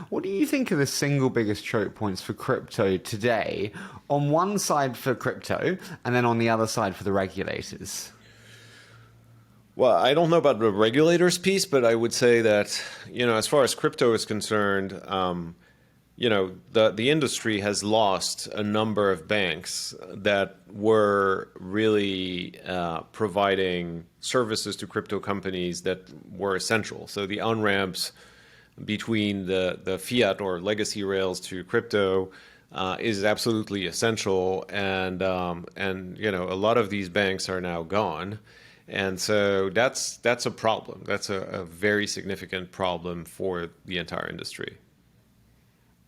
What do you think are the single biggest choke points for crypto today? On one side for crypto, and then on the other side for the regulators. Well, I don't know about the regulators piece, but I would say that, as far as crypto is concerned, the industry has lost a number of banks that were really providing services to crypto companies that were essential. So the on-ramps between the fiat or legacy rails to crypto is absolutely essential, and a lot of these banks are now gone. And so that's a problem. That's a very significant problem for the entire industry.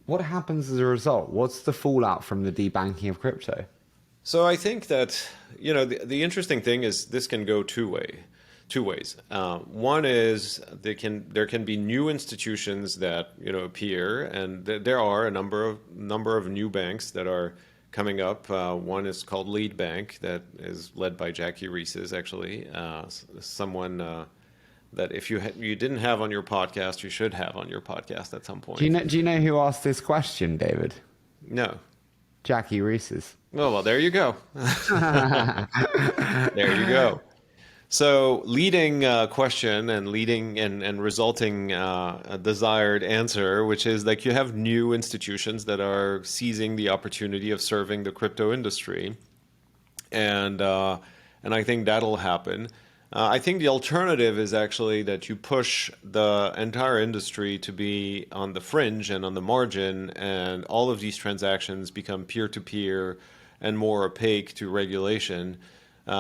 What happens as a result? What's the fallout from the debanking of crypto? So I think that, the interesting thing is this can go two ways. One is there can be new institutions that appear, and there are a number of new banks that are coming up. One is called Lead Bank, that is led by Jackie Reeses, actually, someone that if you didn't have on your podcast, you should have on your podcast at some point. Do you know who asked this question, David? No. Jackie Reeses. Well, there you go. There you go. So leading question and leading and resulting a desired answer, which is like you have new institutions that are seizing the opportunity of serving the crypto industry, and I think that'll happen. I think the alternative is actually that you push the entire industry to be on the fringe and on the margin, and all of these transactions become peer-to-peer and more opaque to regulation,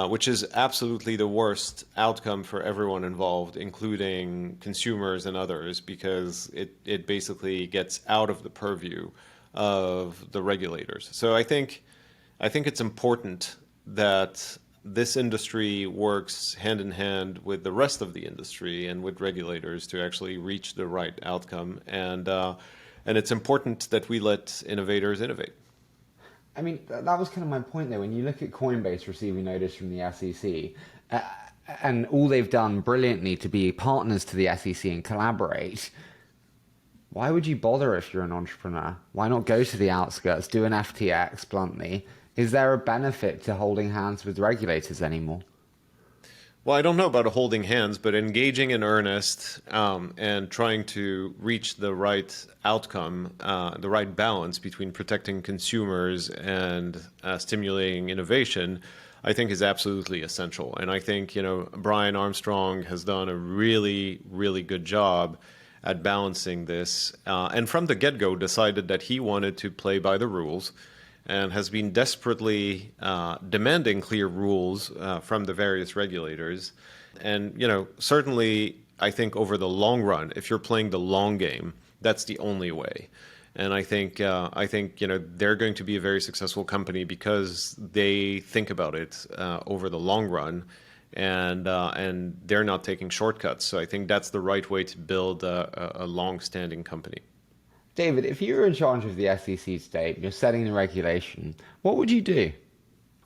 which is absolutely the worst outcome for everyone involved, including consumers and others, because it basically gets out of the purview of the regulators. So I think it's important that this industry works hand in hand with the rest of the industry and with regulators to actually reach the right outcome. And it's important that we let innovators innovate. I mean, that was kind of my point there. When you look at Coinbase receiving notice from the SEC, and all they've done brilliantly to be partners to the SEC and collaborate, why would you bother if you're an entrepreneur? Why not go to the outskirts, do an FTX bluntly? Is there a benefit to holding hands with regulators anymore? Well, I don't know about holding hands, but engaging in earnest and trying to reach the right outcome, the right balance between protecting consumers and stimulating innovation, I think is absolutely essential. And I think, Brian Armstrong has done a really, really good job at balancing this. And from the get-go decided that he wanted to play by the rules, and has been desperately demanding clear rules from the various regulators. And, certainly I think over the long run, if you're playing the long game, that's the only way. And I think they're going to be a very successful company because they think about it over the long run, and they're not taking shortcuts. So I think that's the right way to build a long-standing company. David, if you were in charge of the SEC today, you're setting the regulation, what would you do?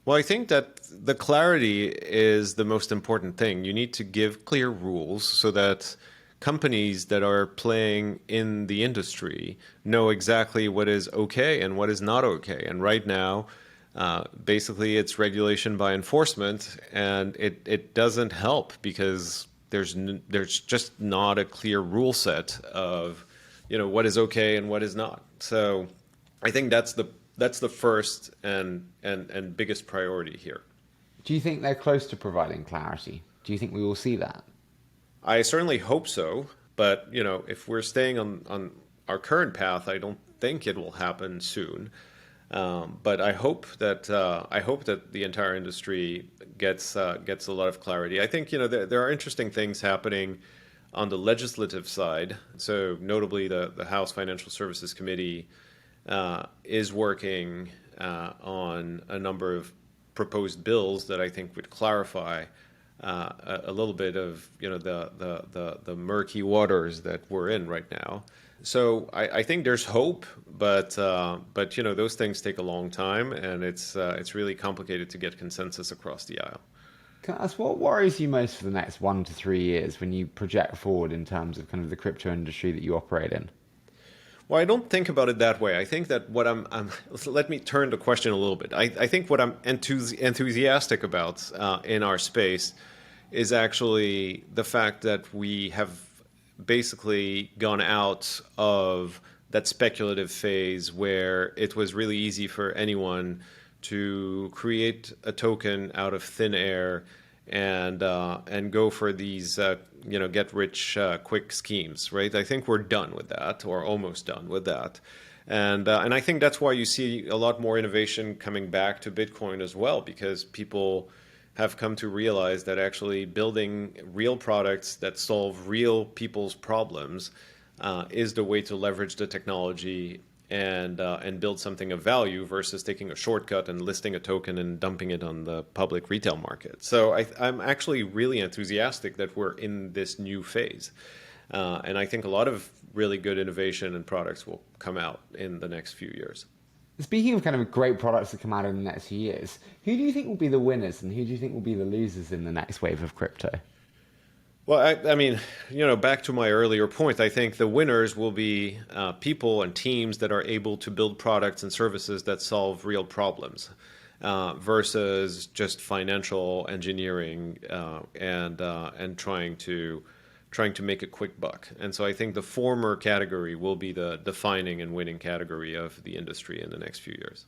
Well, I think that the clarity is the most important thing. You need to give clear rules so that companies that are playing in the industry know exactly what is okay and what is not okay. And right now, basically, it's regulation by enforcement, and it doesn't help because there's just not a clear rule set of what is okay and what is not. So I think that's the first and biggest priority here. Do you think they're close to providing clarity? Do you think we will see that? I certainly hope so, but if we're staying on our current path, I don't think it will happen soon. But I hope that the entire industry gets a lot of clarity. I think there are interesting things happening on the legislative side. So notably, the House Financial Services Committee is working on a number of proposed bills that I think would clarify a little bit of the murky waters that we're in right now. So I think there's hope, but those things take a long time, and it's really complicated to get consensus across the aisle. Can I ask, what worries you most for the next 1 to 3 years when you project forward in terms of kind of the crypto industry that you operate in? Well, I don't think about it that way. I think that what let me turn the question a little bit. I think what I'm enthusiastic about in our space is actually the fact that we have basically gone out of that speculative phase where it was really easy for anyone to create a token out of thin air and go for these get rich quick schemes, right? I think we're done with that, or almost done with that, and I think that's why you see a lot more innovation coming back to Bitcoin as well, because people have come to realize that actually building real products that solve real people's problems is the way to leverage the technology and build something of value versus taking a shortcut and listing a token and dumping it on the public retail market. So I'm actually really enthusiastic that we're in this new phase. And I think a lot of really good innovation and products will come out in the next few years. Speaking of kind of great products that come out in the next few years, who do you think will be the winners and who do you think will be the losers in the next wave of crypto? Well, I mean, back to my earlier point, I think the winners will be people and teams that are able to build products and services that solve real problems versus just financial engineering and trying to make a quick buck. And so I think the former category will be the defining and winning category of the industry in the next few years.